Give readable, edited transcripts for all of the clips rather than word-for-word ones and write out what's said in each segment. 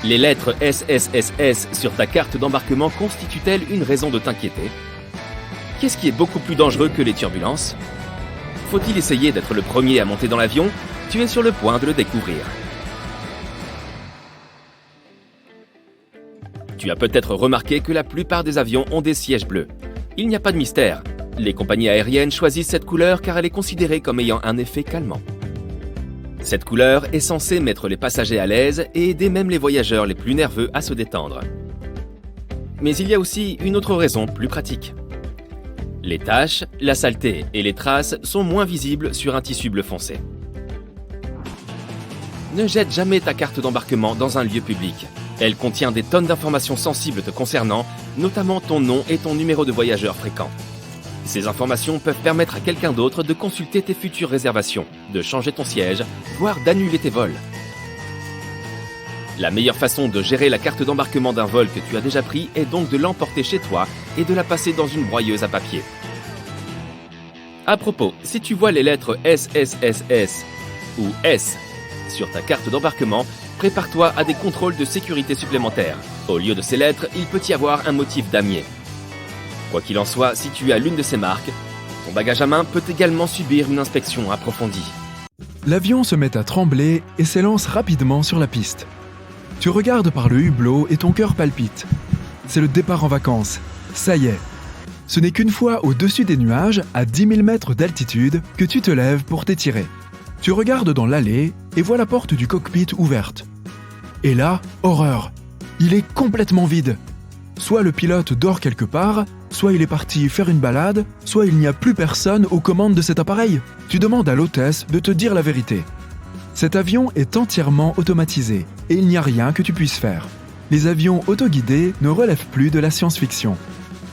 Les lettres SSSS sur ta carte d'embarquement constituent-elles une raison de t'inquiéter? Qu'est-ce qui est beaucoup plus dangereux que les turbulences? Faut-il essayer d'être le premier à monter dans l'avion? Tu es sur le point de le découvrir. Tu as peut-être remarqué que la plupart des avions ont des sièges bleus. Il n'y a pas de mystère. Les compagnies aériennes choisissent cette couleur car elle est considérée comme ayant un effet calmant. Cette couleur est censée mettre les passagers à l'aise et aider même les voyageurs les plus nerveux à se détendre. Mais il y a aussi une autre raison plus pratique. Les taches, la saleté et les traces sont moins visibles sur un tissu bleu foncé. Ne jette jamais ta carte d'embarquement dans un lieu public. Elle contient des tonnes d'informations sensibles te concernant, notamment ton nom et ton numéro de voyageur fréquent. Ces informations peuvent permettre à quelqu'un d'autre de consulter tes futures réservations, de changer ton siège, voire d'annuler tes vols. La meilleure façon de gérer la carte d'embarquement d'un vol que tu as déjà pris est donc de l'emporter chez toi et de la passer dans une broyeuse à papier. À propos, si tu vois les lettres SSSS ou S sur ta carte d'embarquement, prépare-toi à des contrôles de sécurité supplémentaires. Au lieu de ces lettres, il peut y avoir un motif damier. Quoi qu'il en soit, si tu as l'une de ces marques, ton bagage à main peut également subir une inspection approfondie. L'avion se met à trembler et s'élance rapidement sur la piste. Tu regardes par le hublot et ton cœur palpite. C'est le départ en vacances. Ça y est. Ce n'est qu'une fois au-dessus des nuages, à 10 000 mètres d'altitude, que tu te lèves pour t'étirer. Tu regardes dans l'allée et vois la porte du cockpit ouverte. Et là, horreur. Il est complètement vide. Soit le pilote dort quelque part, soit il est parti faire une balade, soit il n'y a plus personne aux commandes de cet appareil. Tu demandes à l'hôtesse de te dire la vérité. Cet avion est entièrement automatisé et il n'y a rien que tu puisses faire. Les avions autoguidés ne relèvent plus de la science-fiction.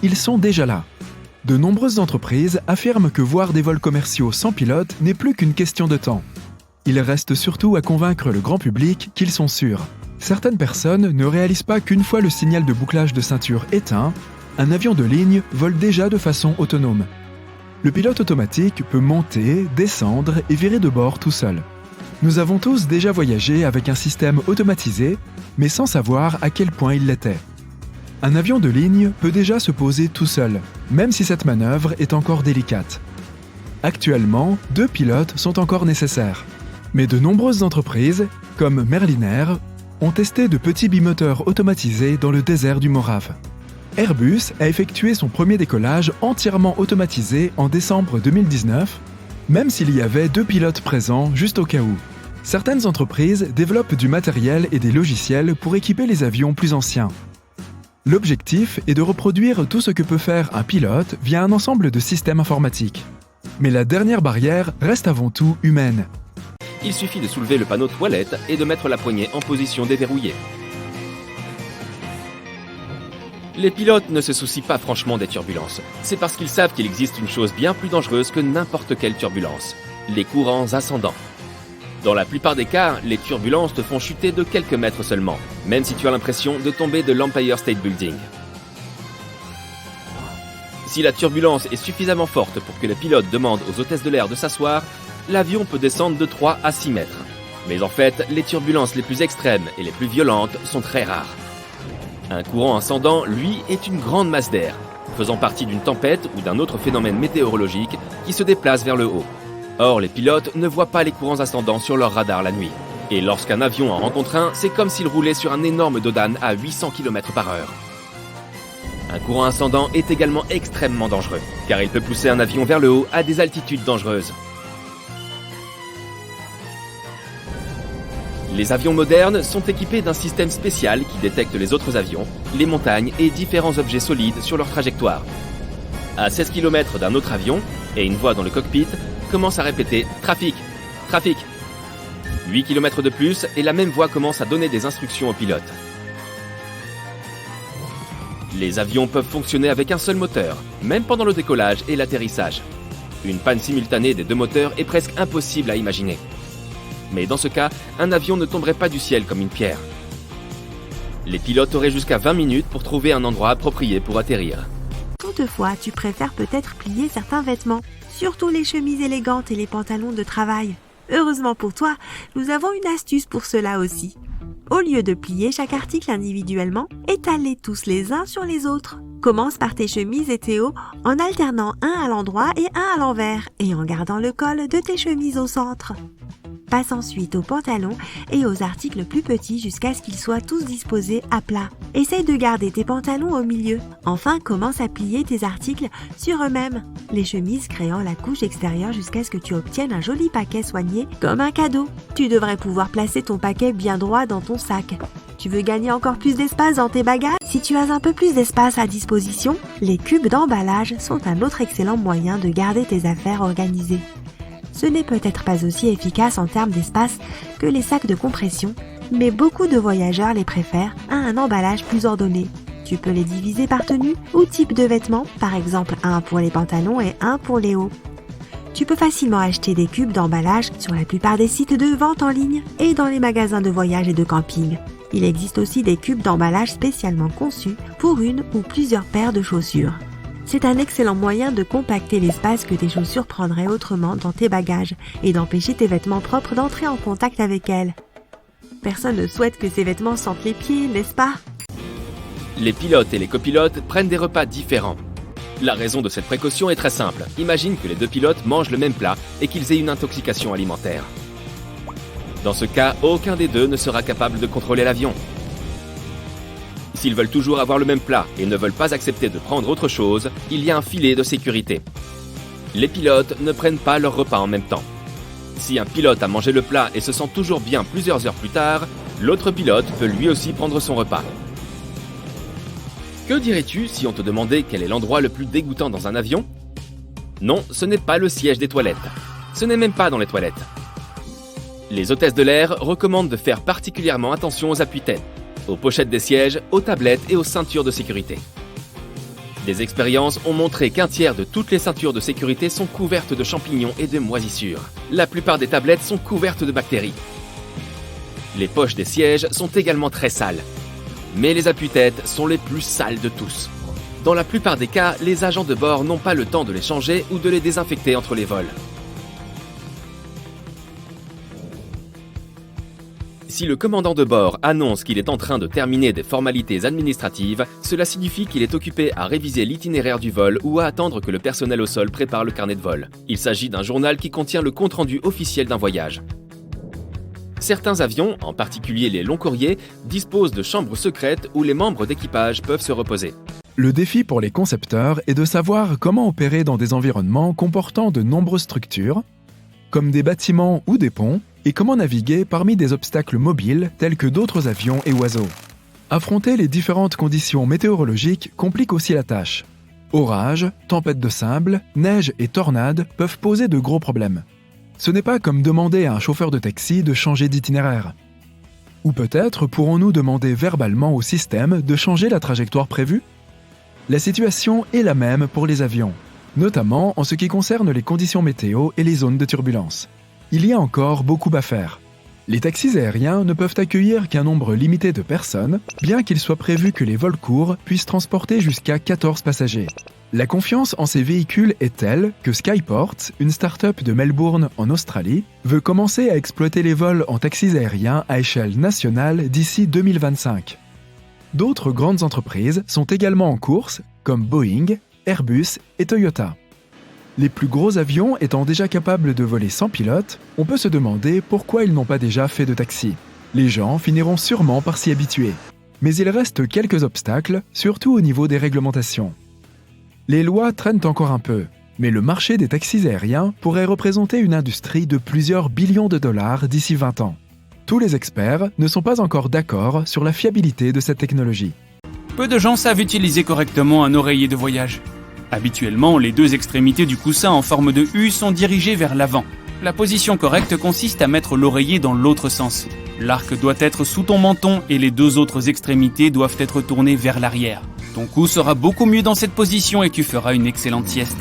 Ils sont déjà là. De nombreuses entreprises affirment que voir des vols commerciaux sans pilote n'est plus qu'une question de temps. Il reste surtout à convaincre le grand public qu'ils sont sûrs. Certaines personnes ne réalisent pas qu'une fois le signal de bouclage de ceinture éteint, un avion de ligne vole déjà de façon autonome. Le pilote automatique peut monter, descendre et virer de bord tout seul. Nous avons tous déjà voyagé avec un système automatisé, mais sans savoir à quel point il l'était. Un avion de ligne peut déjà se poser tout seul, même si cette manœuvre est encore délicate. Actuellement, 2 pilotes sont encore nécessaires. Mais de nombreuses entreprises, comme Merlin Air, ont testé de petits bimoteurs automatisés dans le désert du Morave. Airbus a effectué son premier décollage entièrement automatisé en décembre 2019, même s'il y avait 2 pilotes présents juste au cas où. Certaines entreprises développent du matériel et des logiciels pour équiper les avions plus anciens. L'objectif est de reproduire tout ce que peut faire un pilote via un ensemble de systèmes informatiques. Mais la dernière barrière reste avant tout humaine. Il suffit de soulever le panneau toilette et de mettre la poignée en position déverrouillée. Les pilotes ne se soucient pas franchement des turbulences. C'est parce qu'ils savent qu'il existe une chose bien plus dangereuse que n'importe quelle turbulence, les courants ascendants. Dans la plupart des cas, les turbulences te font chuter de quelques mètres seulement, même si tu as l'impression de tomber de l'Empire State Building. Si la turbulence est suffisamment forte pour que le pilote demande aux hôtesses de l'air de s'asseoir, l'avion peut descendre de 3 à 6 mètres. Mais en fait, les turbulences les plus extrêmes et les plus violentes sont très rares. Un courant ascendant, lui, est une grande masse d'air, faisant partie d'une tempête ou d'un autre phénomène météorologique qui se déplace vers le haut. Or, les pilotes ne voient pas les courants ascendants sur leur radar la nuit. Et lorsqu'un avion en rencontre un, c'est comme s'il roulait sur un énorme dodan à 800 km/h. Un courant ascendant est également extrêmement dangereux, car il peut pousser un avion vers le haut à des altitudes dangereuses. Les avions modernes sont équipés d'un système spécial qui détecte les autres avions, les montagnes et différents objets solides sur leur trajectoire. À 16 km d'un autre avion, et une voix dans le cockpit commence à répéter « Trafic, trafic ». 8 km de plus et la même voix commence à donner des instructions au pilote. Les avions peuvent fonctionner avec un seul moteur, même pendant le décollage et l'atterrissage. Une panne simultanée des 2 moteurs est presque impossible à imaginer. Mais dans ce cas, un avion ne tomberait pas du ciel comme une pierre. Les pilotes auraient jusqu'à 20 minutes pour trouver un endroit approprié pour atterrir. Toutefois, tu préfères peut-être plier certains vêtements, surtout les chemises élégantes et les pantalons de travail. Heureusement pour toi, nous avons une astuce pour cela aussi. Au lieu de plier chaque article individuellement, étale-les tous les uns sur les autres. Commence par tes chemises et tes hauts en alternant un à l'endroit et un à l'envers et en gardant le col de tes chemises au centre. Passe ensuite aux pantalons et aux articles plus petits jusqu'à ce qu'ils soient tous disposés à plat. Essaye de garder tes pantalons au milieu. Enfin, commence à plier tes articles sur eux-mêmes, les chemises créant la couche extérieure jusqu'à ce que tu obtiennes un joli paquet soigné comme un cadeau. Tu devrais pouvoir placer ton paquet bien droit dans ton sac. Tu veux gagner encore plus d'espace dans tes bagages? Si tu as un peu plus d'espace à disposition, les cubes d'emballage sont un autre excellent moyen de garder tes affaires organisées. Ce n'est peut-être pas aussi efficace en termes d'espace que les sacs de compression, mais beaucoup de voyageurs les préfèrent à un emballage plus ordonné. Tu peux les diviser par tenue ou type de vêtements, par exemple un pour les pantalons et un pour les hauts. Tu peux facilement acheter des cubes d'emballage sur la plupart des sites de vente en ligne et dans les magasins de voyage et de camping. Il existe aussi des cubes d'emballage spécialement conçus pour une ou plusieurs paires de chaussures. C'est un excellent moyen de compacter l'espace que tes chaussures prendraient autrement dans tes bagages et d'empêcher tes vêtements propres d'entrer en contact avec elles. Personne ne souhaite que ses vêtements sentent les pieds, n'est-ce pas? Les pilotes et les copilotes prennent des repas différents. La raison de cette précaution est très simple. Imagine que les deux pilotes mangent le même plat et qu'ils aient une intoxication alimentaire. Dans ce cas, aucun des deux ne sera capable de contrôler l'avion. S'ils veulent toujours avoir le même plat et ne veulent pas accepter de prendre autre chose, il y a un filet de sécurité. Les pilotes ne prennent pas leur repas en même temps. Si un pilote a mangé le plat et se sent toujours bien plusieurs heures plus tard, l'autre pilote peut lui aussi prendre son repas. Que dirais-tu si on te demandait quel est l'endroit le plus dégoûtant dans un avion? Non, ce n'est pas le siège des toilettes. Ce n'est même pas dans les toilettes. Les hôtesses de l'air recommandent de faire particulièrement attention aux appuis-têtes, aux pochettes des sièges, aux tablettes et aux ceintures de sécurité. Des expériences ont montré qu'un tiers de toutes les ceintures de sécurité sont couvertes de champignons et de moisissures. La plupart des tablettes sont couvertes de bactéries. Les poches des sièges sont également très sales. Mais les appuis-têtes sont les plus sales de tous. Dans la plupart des cas, les agents de bord n'ont pas le temps de les changer ou de les désinfecter entre les vols. Si le commandant de bord annonce qu'il est en train de terminer des formalités administratives, cela signifie qu'il est occupé à réviser l'itinéraire du vol ou à attendre que le personnel au sol prépare le carnet de vol. Il s'agit d'un journal qui contient le compte-rendu officiel d'un voyage. Certains avions, en particulier les longs courriers, disposent de chambres secrètes où les membres d'équipage peuvent se reposer. Le défi pour les concepteurs est de savoir comment opérer dans des environnements comportant de nombreuses structures, comme des bâtiments ou des ponts, et comment naviguer parmi des obstacles mobiles tels que d'autres avions et oiseaux. Affronter les différentes conditions météorologiques complique aussi la tâche. Orages, tempêtes de sable, neige et tornades peuvent poser de gros problèmes. Ce n'est pas comme demander à un chauffeur de taxi de changer d'itinéraire. Ou peut-être pourrons-nous demander verbalement au système de changer la trajectoire prévue? La situation est la même pour les avions, notamment en ce qui concerne les conditions météo et les zones de turbulence. Il y a encore beaucoup à faire. Les taxis aériens ne peuvent accueillir qu'un nombre limité de personnes, bien qu'il soit prévu que les vols courts puissent transporter jusqu'à 14 passagers. La confiance en ces véhicules est telle que Skyports, une start-up de Melbourne en Australie, veut commencer à exploiter les vols en taxis aériens à échelle nationale d'ici 2025. D'autres grandes entreprises sont également en course, comme Boeing, Airbus et Toyota. Les plus gros avions étant déjà capables de voler sans pilote, on peut se demander pourquoi ils n'ont pas déjà fait de taxi. Les gens finiront sûrement par s'y habituer. Mais il reste quelques obstacles, surtout au niveau des réglementations. Les lois traînent encore un peu, mais le marché des taxis aériens pourrait représenter une industrie de plusieurs billions de dollars d'ici 20 ans. Tous les experts ne sont pas encore d'accord sur la fiabilité de cette technologie. Peu de gens savent utiliser correctement un oreiller de voyage. Habituellement, les deux extrémités du coussin en forme de U sont dirigées vers l'avant. La position correcte consiste à mettre l'oreiller dans l'autre sens. L'arc doit être sous ton menton et les deux autres extrémités doivent être tournées vers l'arrière. Ton cou sera beaucoup mieux dans cette position et tu feras une excellente sieste.